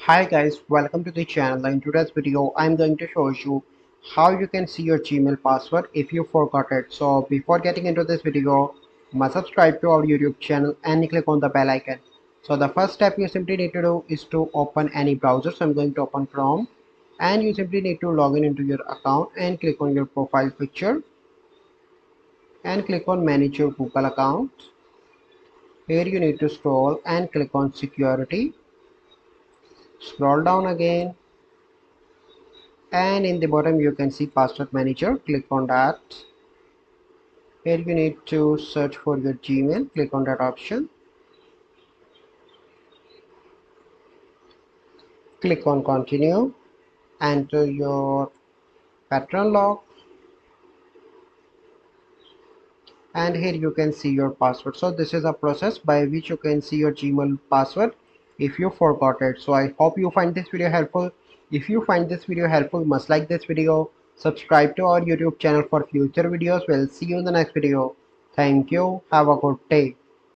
Hi guys, welcome to the channel. In today's video, I'm going to show you how you can see your Gmail password if you forgot it. So before getting into this video, you must subscribe to our YouTube channel and click on the bell icon. So the first step you simply need to do is to open any browser. So I'm going to open Chrome and you simply need to log in into your account and click on your profile picture and click on manage your Google account. Here you need to scroll and click on security. Scroll down again and in the bottom you can see password manager. Click on that. Here you need to search for your Gmail. Click on that option. Click on continue. Enter your pattern lock and here you can see your password. So this is a process by which you can see your Gmail password if you forgot it. So I hope you find this video helpful. If you find this video helpful, you must like this video, subscribe to our YouTube channel for future videos. We'll see you in the next video. Thank you. Have a good day.